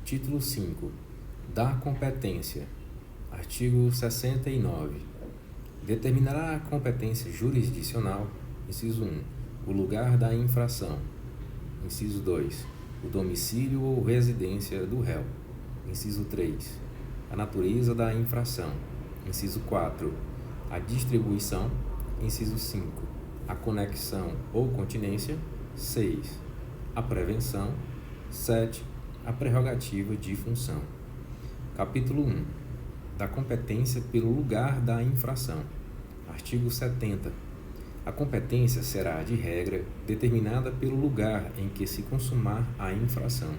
Título 5. Da competência. Artigo 69. Determinará a competência jurisdicional, inciso 1, o lugar da infração, inciso 2, o domicílio ou residência do réu, inciso 3, a natureza da infração, inciso 4, a distribuição, inciso 5, a conexão ou continência, 6, a prevenção, 7, a prerrogativa de função. Capítulo 1. Da competência pelo lugar da infração. Artigo 70. A competência será, de regra, determinada pelo lugar em que se consumar a infração,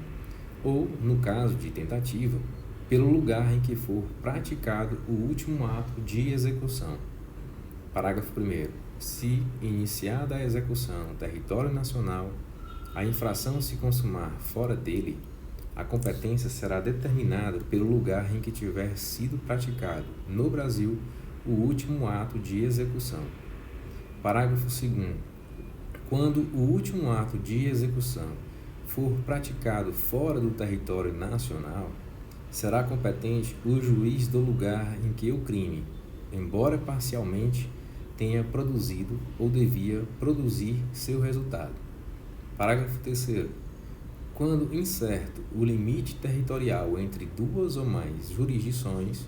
ou, no caso de tentativa, pelo lugar em que for praticado o último ato de execução. Parágrafo 1º. Se, iniciada a execução no território nacional, a infração se consumar fora dele, a competência será determinada pelo lugar em que tiver sido praticado, no Brasil, o último ato de execução. Parágrafo 2º. Quando o último ato de execução for praticado fora do território nacional, será competente o juiz do lugar em que o crime, embora parcialmente, tenha produzido ou devia produzir seu resultado. Parágrafo 3º. Quando incerto o limite territorial entre duas ou mais jurisdições,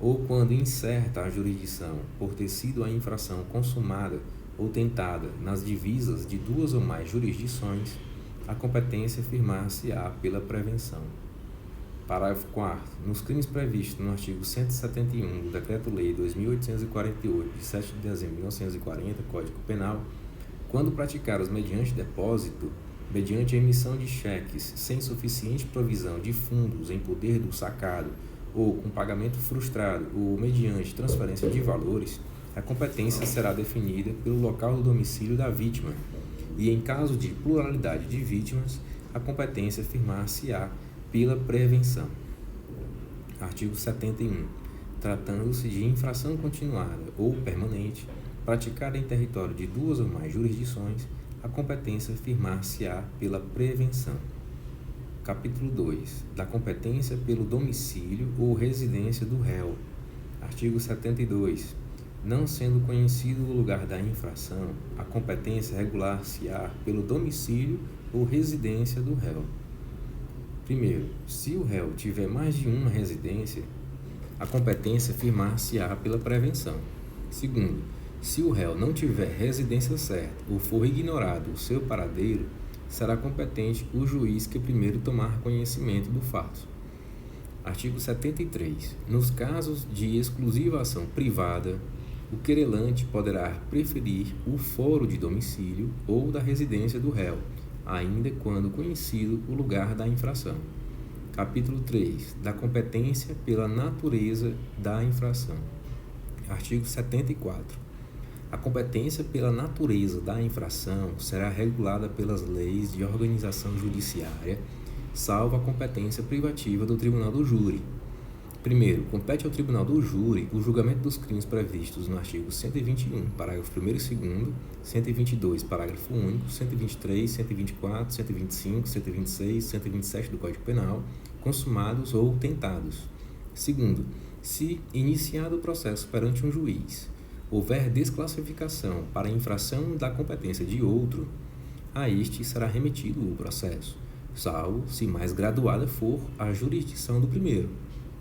ou quando incerta a jurisdição por ter sido a infração consumada ou tentada nas divisas de duas ou mais jurisdições, a competência firmar-se-á pela prevenção. Parágrafo 4º. Nos crimes previstos no artigo 171 do Decreto-Lei 2.848, de 7 de dezembro de 1940, Código Penal, quando praticados mediante depósito, mediante emissão de cheques sem suficiente provisão de fundos em poder do sacado ou com pagamento frustrado ou mediante transferência de valores, a competência será definida pelo local do domicílio da vítima e, em caso de pluralidade de vítimas, a competência firmar-se-á pela prevenção. Artigo 71. Tratando-se de infração continuada ou permanente, praticada em território de duas ou mais jurisdições, a competência firmar-se-á pela prevenção. Capítulo 2. Da competência pelo domicílio ou residência do réu. Artigo 72. Não sendo conhecido o lugar da infração, a competência regular-se-á pelo domicílio ou residência do réu. Primeiro, se o réu tiver mais de uma residência, a competência firmar-se-á pela prevenção. Segundo, se o réu não tiver residência certa ou for ignorado o seu paradeiro, será competente o juiz que primeiro tomar conhecimento do fato. Artigo 73. Nos casos de exclusiva ação privada, o querelante poderá preferir o foro de domicílio ou da residência do réu, ainda quando conhecido o lugar da infração. Capítulo 3. Da competência pela natureza da infração. Artigo 74. A competência pela natureza da infração será regulada pelas leis de organização judiciária, salvo a competência privativa do Tribunal do Júri. Primeiro, compete ao Tribunal do Júri o julgamento dos crimes previstos no artigo 121, parágrafo 1º e 2º, 122, parágrafo único, 123, 124, 125, 126, 127 do Código Penal, consumados ou tentados. Segundo, se iniciado o processo perante um juiz, houver desclassificação para infração da competência de outro, a este será remetido o processo, salvo se mais graduada for a jurisdição do primeiro,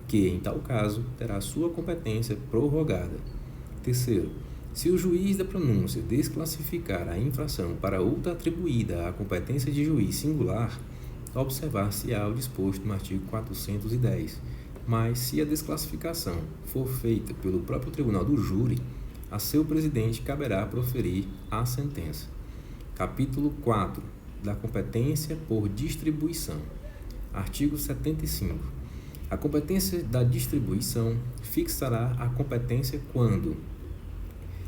que, em tal caso, terá sua competência prorrogada. Terceiro, se o juiz da pronúncia desclassificar a infração para outra atribuída à competência de juiz singular, observar-se-á o disposto no artigo 410, mas se a desclassificação for feita pelo próprio Tribunal do Júri, a seu presidente caberá proferir a sentença. Capítulo 4. Da competência por distribuição. Artigo 75. A competência da distribuição fixará a competência quando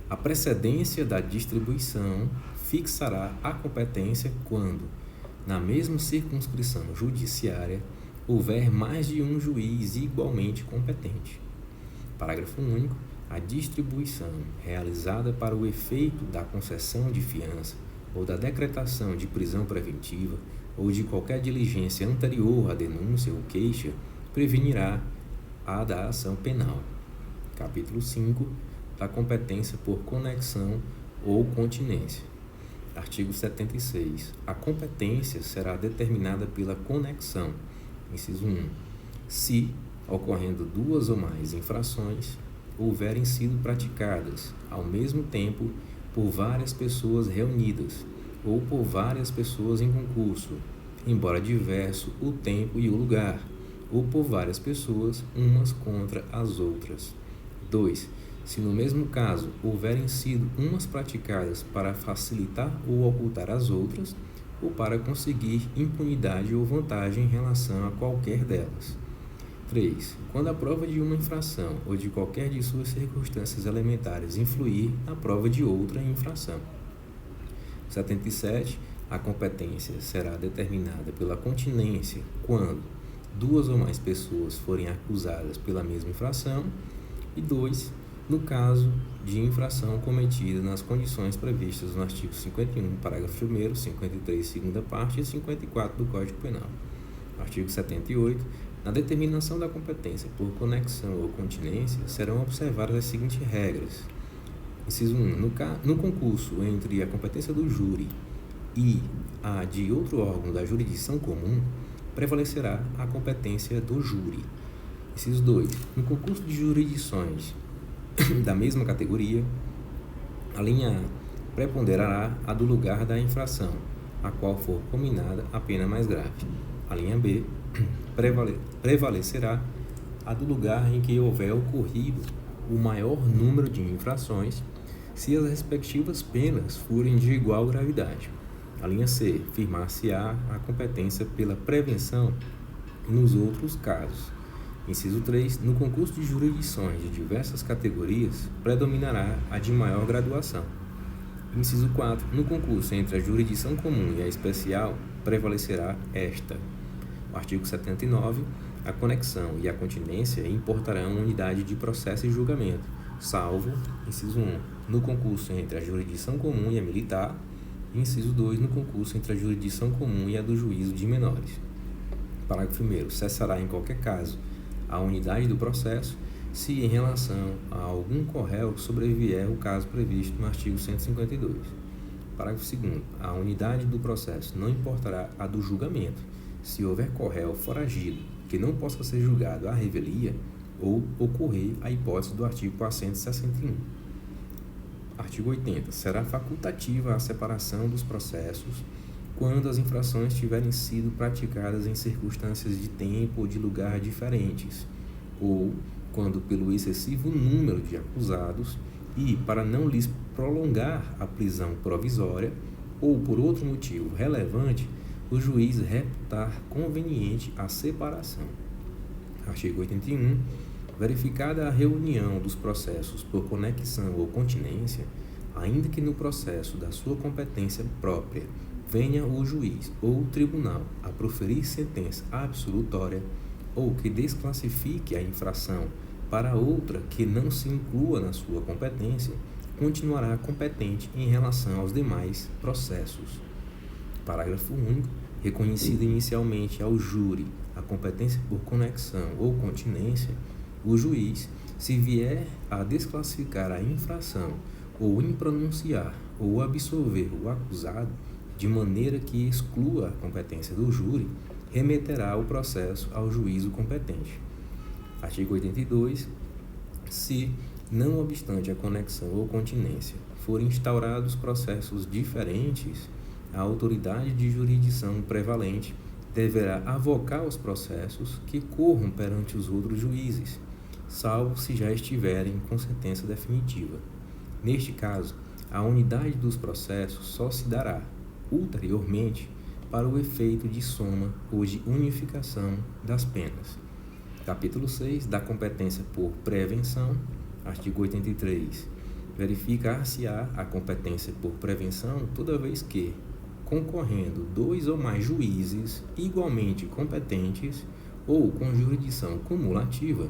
a precedência da distribuição fixará a competência quando, na mesma circunscrição judiciária, houver mais de um juiz igualmente competente. Parágrafo único. A distribuição realizada para o efeito da concessão de fiança ou da decretação de prisão preventiva ou de qualquer diligência anterior à denúncia ou queixa, prevenirá a da ação penal. Capítulo 5. Da competência por conexão ou continência. Artigo 76. A competência será determinada pela conexão. Inciso 1. Se, ocorrendo duas ou mais infrações, houverem sido praticadas ao mesmo tempo por várias pessoas reunidas ou por várias pessoas em concurso, embora diverso o tempo e o lugar, ou por várias pessoas umas contra as outras. 2. Se no mesmo caso houverem sido umas praticadas para facilitar ou ocultar as outras, ou para conseguir impunidade ou vantagem em relação a qualquer delas. 3. Quando a prova de uma infração ou de qualquer de suas circunstâncias elementares influir na prova de outra infração. 77. A competência será determinada pela continência quando duas ou mais pessoas forem acusadas pela mesma infração. E 2. No caso de infração cometida nas condições previstas no artigo 51, parágrafo 1º, 53, segunda parte e 54 do Código Penal. Artigo 78. Na determinação da competência por conexão ou continência, serão observadas as seguintes regras. Inciso 1. No concurso entre a competência do júri e a de outro órgão da jurisdição comum, prevalecerá a competência do júri. Inciso 2. No concurso de jurisdições da mesma categoria, a linha A preponderará a do lugar da infração, a qual for combinada a pena mais grave. A linha B prevalecerá a do lugar em que houver ocorrido o maior número de infrações, se as respectivas penas forem de igual gravidade. A linha C firmar-se-á a competência pela prevenção nos outros casos. Inciso 3. No concurso de jurisdições de diversas categorias, predominará a de maior graduação. Inciso 4. No concurso entre a jurisdição comum e a especial, prevalecerá esta. Artigo 79. A conexão e a continência importarão unidade de processo e julgamento, salvo, inciso 1, no concurso entre a jurisdição comum e a militar, e inciso 2, no concurso entre a jurisdição comum e a do juízo de menores. Parágrafo 1º. Cessará em qualquer caso a unidade do processo se em relação a algum corréu sobrevier o caso previsto no artigo 152. Parágrafo 2º. A unidade do processo não importará a do julgamento, se houver corréu foragido que não possa ser julgado à revelia ou ocorrer a hipótese do artigo 461. Artigo 80. Será facultativa a separação dos processos quando as infrações tiverem sido praticadas em circunstâncias de tempo ou de lugar diferentes, ou quando pelo excessivo número de acusados e para não lhes prolongar a prisão provisória, ou por outro motivo relevante, o juiz reputar conveniente a separação. Artigo 81. Verificada a reunião dos processos por conexão ou continência, ainda que no processo da sua competência própria venha o juiz ou o tribunal a proferir sentença absolutória ou que desclassifique a infração para outra que não se inclua na sua competência, continuará competente em relação aos demais processos. Parágrafo único. Reconhecida inicialmente ao júri a competência por conexão ou continência, o juiz, se vier a desclassificar a infração ou impronunciar ou absolver o acusado de maneira que exclua a competência do júri, remeterá o processo ao juízo competente. Artigo 82. Se, não obstante a conexão ou continência, forem instaurados processos diferentes, a autoridade de jurisdição prevalente deverá avocar os processos que corram perante os outros juízes, salvo se já estiverem com sentença definitiva. Neste caso, a unidade dos processos só se dará, ulteriormente, para o efeito de soma ou de unificação das penas. Capítulo 6. Da competência por prevenção. Artigo 83. Verificar-se-á a competência por prevenção toda vez que, concorrendo dois ou mais juízes igualmente competentes ou com jurisdição cumulativa,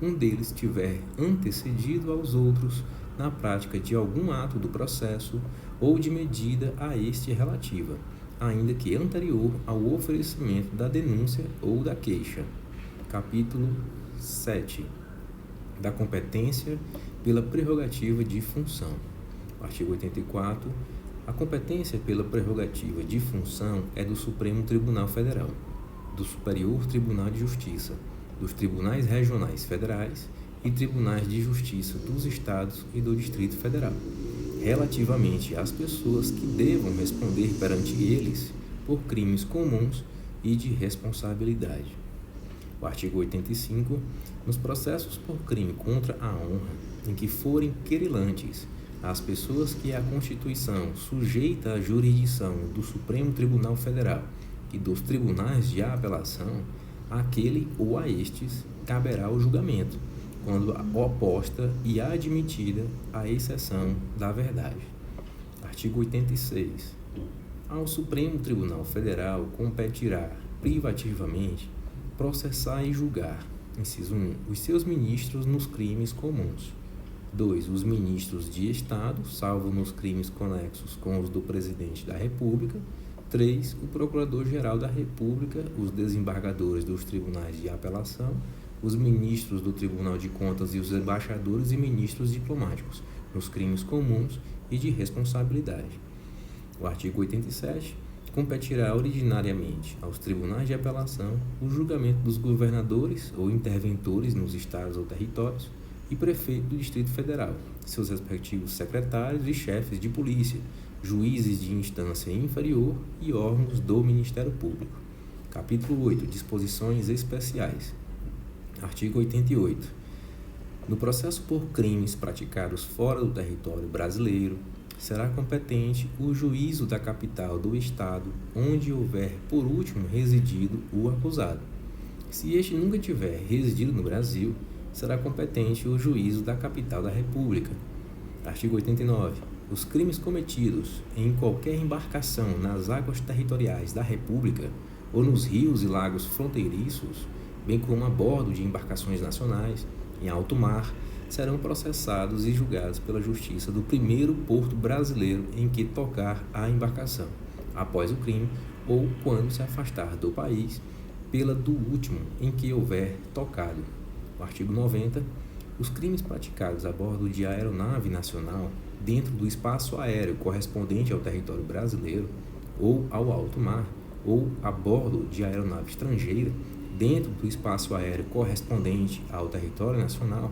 um deles tiver antecedido aos outros na prática de algum ato do processo ou de medida a este relativa, ainda que anterior ao oferecimento da denúncia ou da queixa. Capítulo 7. Da competência pela prerrogativa de função. Artigo 84. A competência pela prerrogativa de função é do Supremo Tribunal Federal, do Superior Tribunal de Justiça, dos Tribunais Regionais Federais e Tribunais de Justiça dos Estados e do Distrito Federal, relativamente às pessoas que devam responder perante eles por crimes comuns e de responsabilidade. O artigo 85. Nos processos por crime contra a honra, em que forem querelantes as pessoas que a Constituição sujeita à jurisdição do Supremo Tribunal Federal e dos tribunais de apelação, àquele ou a estes caberá o julgamento, quando oposta e admitida a exceção da verdade. Artigo 86. Ao Supremo Tribunal Federal competirá privativamente processar e julgar, inciso 1, os seus ministros nos crimes comuns. 2. Os ministros de Estado, salvo nos crimes conexos com os do Presidente da República. 3. O Procurador-Geral da República, os desembargadores dos tribunais de apelação, os ministros do Tribunal de Contas e os embaixadores e ministros diplomáticos, nos crimes comuns e de responsabilidade. O artigo 87. Competirá ordinariamente aos tribunais de apelação o julgamento dos governadores ou interventores nos estados ou territórios e prefeito do Distrito Federal, seus respectivos secretários e chefes de polícia, juízes de instância inferior e órgãos do Ministério Público. Capítulo 8. Disposições especiais. Artigo 88. No processo por crimes praticados fora do território brasileiro, será competente o juízo da capital do Estado onde houver por último residido o acusado. Se este nunca tiver residido no Brasil, será competente o juízo da capital da República. Artigo 89. Os crimes cometidos em qualquer embarcação nas águas territoriais da República ou nos rios e lagos fronteiriços, bem como a bordo de embarcações nacionais, em alto mar, serão processados e julgados pela Justiça do primeiro porto brasileiro em que tocar a embarcação, após o crime ou quando se afastar do país, pela do último em que houver tocado. O artigo 90. Os crimes praticados a bordo de aeronave nacional dentro do espaço aéreo correspondente ao território brasileiro ou ao alto mar, ou a bordo de aeronave estrangeira dentro do espaço aéreo correspondente ao território nacional,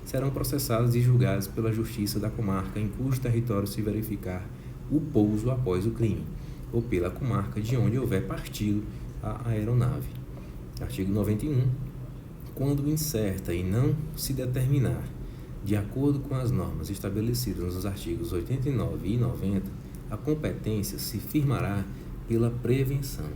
serão processados e julgados pela Justiça da comarca em cujo território se verificar o pouso após o crime, ou pela comarca de onde houver partido a aeronave. Artigo 91. Quando incerta e não se determinar, de acordo com as normas estabelecidas nos artigos 89 e 90, a competência se firmará pela prevenção.